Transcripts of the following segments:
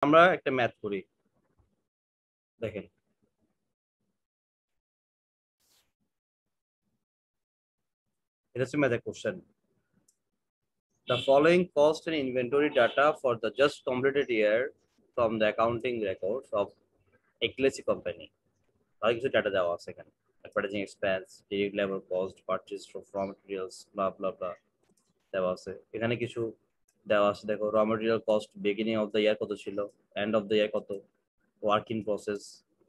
আমরা একটা ম্যাথ করি, দেখেন এটা হচ্ছে ম্যাথের question. The following cost and inventory data for the just completed year from the accounting records of Eclipse company. আর কিছু ডাটা দেওয়া আছে এখানে, advertising expense, direct labour cost, purchase for raw materials, blah blah blah দেওয়া আছে। এখানে কিছু দেওয়া আছে, দেখো raw material cost beginning of the year কত ছিল, এন্ড অফ দ্য ইয়ার কত, work in process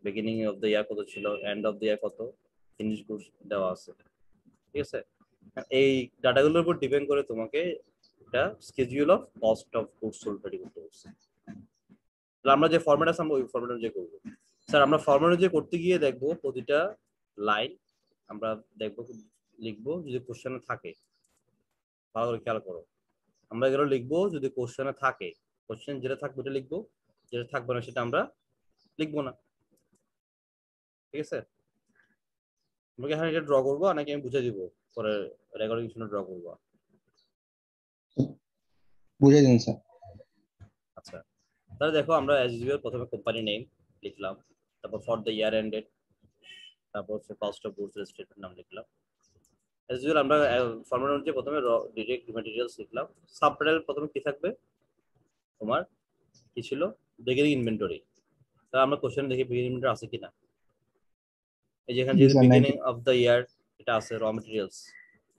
beginning of the year কত ছিল, এন্ড অফ দ্য ইয়ার কত, ফিনিশ গুডস দেওয়া আছে। ঠিক আছে, এই ডাটাগুলোর উপর ডিপেন্ড করে তোমাকে একটা schedule of cost of goods sold ready করতে হচ্ছে। তাহলে আমরা যে ফরম্যাট আছে আমরা ওই ফরম্যাট অনুযায়ী করবো। স্যার আমরা ফরম্যাট অনুযায়ী করতে গিয়ে দেখবো প্রতিটা লাইন আমরা দেখবো লিখবো যদি কোশ্চেনে থাকে, ভালো করে খেয়াল করো। আমরা এগুলো লিখবো যদি কোশ্চেনে থাকে, কোশ্চেন যেটা থাকবে ওটা লিখবো, যেটা থাকবে না সেটা আমরা লিখবো না। ঠিক আছে, তোমাকে এখানে এটা ড্র করবো নাকি আমি বুঝে দিব পরে রেকর্ডিং শুনে ড্র করবো? বুঝে দিন স্যার। আচ্ছা, তাহলে দেখো আমরা অ্যাজ ইউজুয়াল প্রথমে কোম্পানি নেম লিখলাম, তারপর ফর দ্য ইয়ার এন্ডেড, তারপর হচ্ছে কস্ট অফ গুডস রেজিস্ট্রেটেড নাম লিখলাম। অ্যাজ ইউজুয়াল আমরা ফরম্যাট অনুযায়ী প্রথমে ডিরেক্ট ম্যাটেরিয়ালস লিখলাম। সাবটাইটেল প্রথমে কি থাকবে তোমার, কি ছিল, বিগিনিং ইনভেন্টরি। তাহলে আমরা কোশ্চেন দেখি বিগিনিং ইনভেন্টরি আছে কিনা। এই যেখানে জি যেহেতু স্যার, বিগিনিং অফ দ্য ইয়ার এটা আছে র মেটেরিয়ালস,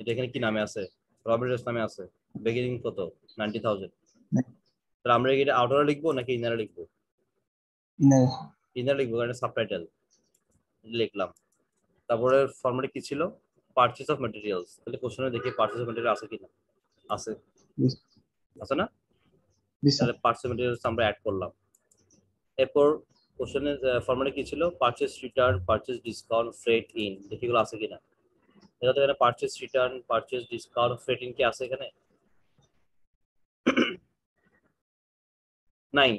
এটা এখানে কি নামে আছে, র মেটেরিয়ালস নামে আছে, বিগিনিং কত 90,000। তাহলে আমরা এটা আউটারে লিখবো নাকি ইনারে লিখবো? ইনারে লিখবো, কারণ সাবটাইটেল লিখলাম। তারপরে ফরম্যাটে কি ছিল, পারচেজ অফ ম্যাটেরিয়ালস। তাহলে কোশ্চেনে দেখি পারচেজ অফ ম্যাটেরিয়াল আছে কিনা, আছে, আছে না? তাহলে পারচেজ ম্যাটেরিয়ালস আমরা অ্যাড করলাম। এরপর কোশ্চেনের ফরম্যাটে কি ছিল, purchase return, purchase discount, freight in, দেখি এগুলো আছে কিনা। এটা তো এখানে purchase return, purchase discount, freight in কি আছে এখানে? নাই,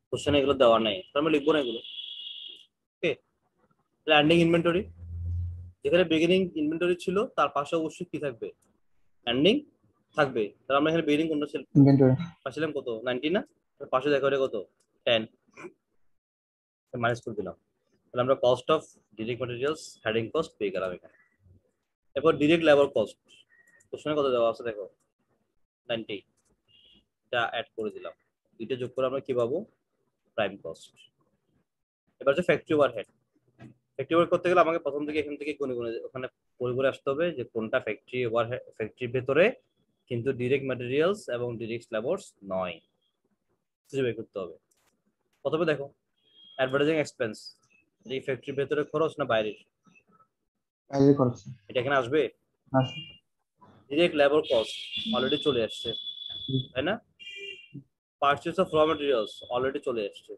কোশ্চেনে এগুলো দেওয়া নাই, তার মানে লিখবো না এগুলো। ওকে, এন্ডিং ইনভেন্টরি, যেখানে বিগিনিং ইনভেন্টরি ছিল তার পাশে অবশ্যই কি থাকবে, এন্ডিং থাকবে। তাহলে আমরা এখানে বিগিনিং কোনটা ছিল, ইনভেন্টরি। পাচ্ছিলাম কত 90 না, পাশে দেখো এটা কত 10, মাইনাস করে দিলাম। তাহলে আমরা cost of direct materials heading cost পেয়ে গেলাম এখানে। এরপর ডিরেক্ট লেবার কস্ট, কোশ্চেনে কত দেওয়া আছে দেখো 90, এটা অ্যাড করে দিলাম। দুইটা যোগ করে আমরা কি পাবো, প্রাইম কস্ট। এবার হচ্ছে ফ্যাক্টরি ওভারহেড। ফ্যাক্টরি ওভার করতে গেলে আমাকে প্রথম থেকে এখান থেকে গুনে গুনে ওখানে করে করে আসতে হবে যে কোনটা ফ্যাক্টরি ওভারহেড, ফ্যাক্টরির ভেতরে কিন্তু ডিরেক্ট ম্যাটেরিয়ালস এবং ডিরেক্ট লেবার্স নয়, খুঁজে বের করতে হবে। প্রথমে দেখো অ্যাডভার্টাইজিং এক্সপেন্স, এই ফ্যাক্টরির ভেতরে খরচ না বাইরের, বাইরে খরচ। এটা এখানে আসবে। আচ্ছা। ডিরেক্ট লেবার কস্ট অলরেডি চলে আসছে, তাই না? পারচেস অফ র ম্যাটেরিয়ালস অলরেডি চলে আসছে।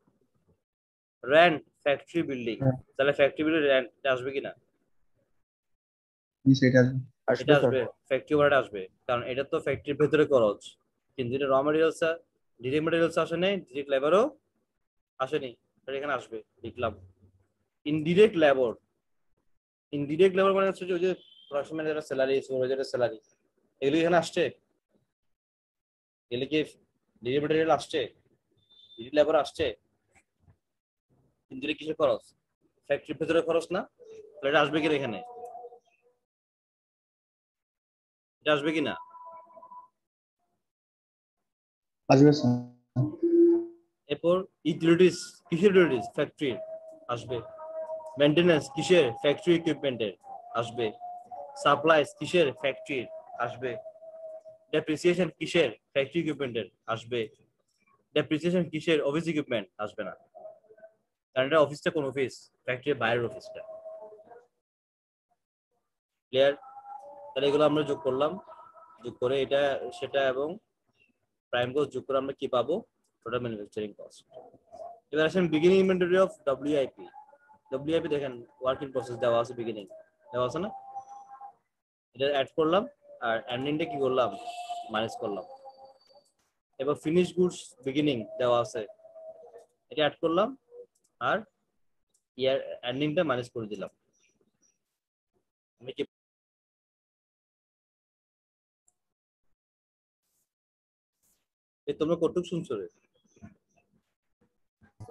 রেন্ট ফ্যাক্টরি বিল্ডিং, হ্যাঁ, তাহলে ফ্যাক্টরি বিল্ডিং রেন্ট আসবে কিনা? জি স্যার, এটা এটা আসবে স্যার। আসবে, ফ্যাক্টরি ওভারহেড আসবে, কারণ এটা তো ফ্যাক্টরির ভেতরে খরচ। কিন্তু এটা র ম্যাটেরিয়ালস, ডিরেক্ট ম্যাটেরিয়ালস আসে নাই, ডিরেক্ট লেবারও আসেনি, তাহলে এখানে আসবে, লিখলাম। ইনডিরেক্ট লেবার, ইনডিরেক্ট লেবার মানে হচ্ছে যে ওই যে প্রোডাকশন ম্যানেজারের স্যালারি, সুপারভাইজারের স্যালারি, এগুলো এখানে আসছে। এগুলো কি ডিরেক্ট ম্যাটেরিয়াল আসছে, ডিরেক্ট লেবার আসছে, ইনডিরেক্ট কিসের খরচ, ফ্যাক্টরির ভেতরে খরচ না, তাহলে এটা আসবে কিনা এখানে, এটা আসবে কিনা? আসবে স্যার। এরপর ইউটিলিটিস, কিসের ইউটিলিটিস, ফ্যাক্টরির আসবে। মেইনটেনেন্স কিসের, ফ্যাক্টরি ইকুইপমেন্টের আসবে। সাপ্লাইস কিসের, ফ্যাক্টরির আসবে। ডেপ্রিসিয়েশন কিসের, ফ্যাক্টরি ইকুইপমেন্টের আসবে। ডেপ্রিসিয়েশন কিসের, অফিস ইকুইপমেন্ট আসবে না, কারণ এটা অফিসটা কোন অফিস, ফ্যাক্টরির বাইরের অফিসটা। ক্লিয়ার? তাহলে এগুলো আমরা যোগ করলাম, যোগ করে এটা সেটা এবং প্রাইম কস্ট যোগ করে আমরা কি পাবো, টোটাল ম্যানুফ্যাকচারিং কস্ট। এবার আসেন beginning inventory of WIP. WIP দেখেন ওয়ার্ক ইন প্রসেস দেওয়া আছে, বিগিনিং দেওয়া আছে না, এটা অ্যাড করলাম। আর এন্ডিংটা কি করলাম, মাইনাস করলাম। এবার ফিনিশ গুডস বিগিনিং দেওয়া আছে, এটা অ্যাড করলাম। আর ইয়ার এন্ডিংটা মাইনাস করে দিলাম। আমি কি তোমরা কতটুকু শুনছো রে?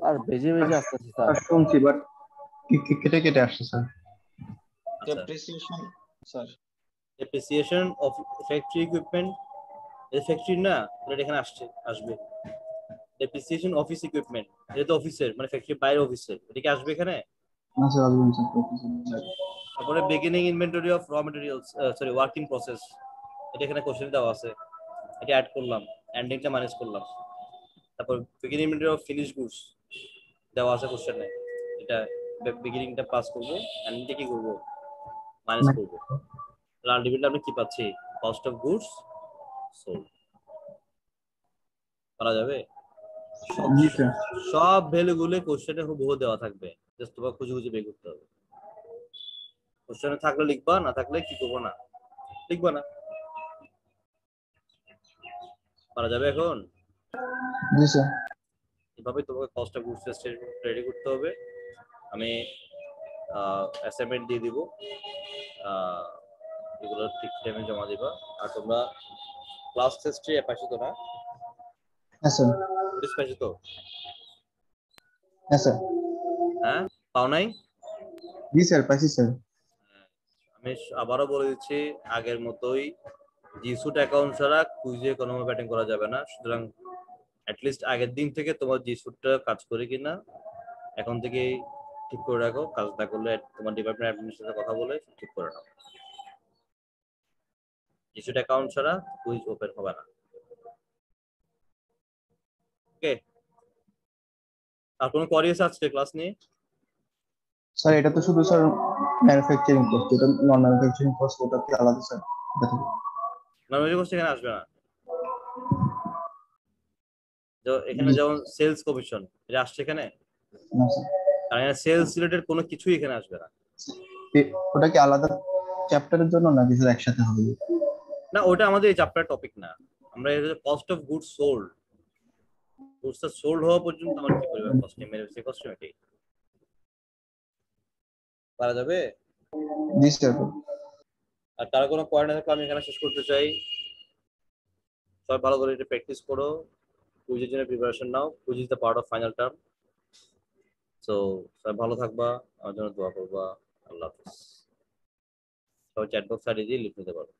আর বেজে বেজে আসতেছে স্যার। শুনছি বাট কেটে কেটে আসছে স্যার। আচ্ছা, depreciation sir. Depreciation of factory equipment, এই ফ্যাক্টরি না, এটা এখানে আসবে। ডেপ্রিসিয়েশন অফিস ইকুইপমেন্ট, এটা তো অফিসের মানে ফ্যাক্টরির বাইরে অফিসের, এটা কি আসবে এখানে? না স্যার আসবেন স্যার। তারপরে beginning inventory of raw materials, sorry working process, এটা এখানে কোশ্চেন দেওয়া আছে, এটা অ্যাড করলাম, এন্ডিংটা মাইনাস করলাম। তারপর beginning inventory of finish goods দেওয়া আছে কোশ্চেনে, এটা বিগিনিংটা পাস করবো, এন্ডিংটা কি করবো, মাইনাস করবো। তাহলে আলটিমেটলি আমরা কি পাচ্ছি, কস্ট অফ গুডস সোল্ড। করা যাবে? জি স্যার। সব ভ্যালু গুলো কোশ্চেনে হুবহু দেওয়া থাকবে, জাস্ট তোমাকে খুঁজে খুঁজে বের করতে হবে। কোশ্চেনে থাকলে লিখবা, না থাকলে কি করবো না, লিখবা না। করা যাবে এখন? জি স্যার। এভাবে তোমাকে কস্ট অফ গুডস রেডি করতে হবে। আমি অ্যাসাইনমেন্ট দিয়ে দিব, এগুলো ঠিক টাইমে জমা দিবা। আর তোমরা ক্লাস টেস্টে পাইছো তো না? হ্যাঁ স্যার। নোটিস পাইছো তো? হ্যাঁ স্যার। হ্যাঁ, পাও নাই? জি স্যার পাইছি স্যার। আমি আবারও বলে দিচ্ছি, আগের মতোই জিসুট অ্যাকাউন্ট ছাড়া কুইজে কোনো ব্যাটিং করা যাবে না। সুতরাং অ্যাটলিস্ট আগের দিন থেকে তোমার জিসুটটা কাজ করে কিনা এখন থেকেই ঠিক করে রাখো। কাজ না করলে তোমার ডিপার্টমেন্ট অ্যাডমিনের সাথে কথা বলে ঠিক করে নাও। জিসুট অ্যাকাউন্ট ছাড়া কুইজ ওপেন হবে না। ওকে, আর কোনো কোয়ারি আছে আজকে ক্লাস নিয়ে? স্যার এটা তো শুধু স্যার ম্যানুফ্যাকচারিং কস্ট, এটা নন ম্যানুফ্যাকচারিং কস্ট ওটা কি আলাদা স্যার? এটা থেকে নর্মালি কোর্স এখানে আসবে না। তো এখানে যেমন সেলস কমিশন এটা আসছে এখানে, না স্যার। আর এখানে সেলস রিলেটেড কোনো কিছুই এখানে আসবে না। ওটা কি আলাদা চ্যাপ্টারের জন্য নাকি স্যার একসাথে হবে? না, ওটা আমাদের এই চ্যাপ্টার টপিক না। আমরা কস্ট অফ গুডস সোল্ড, গুডসটা সোল্ড হওয়া পর্যন্ত আমার কি পরিমাণ কস্ট নেই, সে কস্ট এটাই পারা যাবে। জি স্যার। আর তারা কোনো পয়েন্ট থাকলে আমি এখানে শেষ করতে চাই। সবাই ভালো করে এটা প্র্যাকটিস করো, কুইজের জন্য preparation now. Quiz is the part of final term. So সবাই ভালো থাকবা, আমার জন্য দোয়া করবা। আল্লাহ হাফিজ। সবাই চ্যাট বক্স আইডি দিয়ে লিখে নিতে পারো।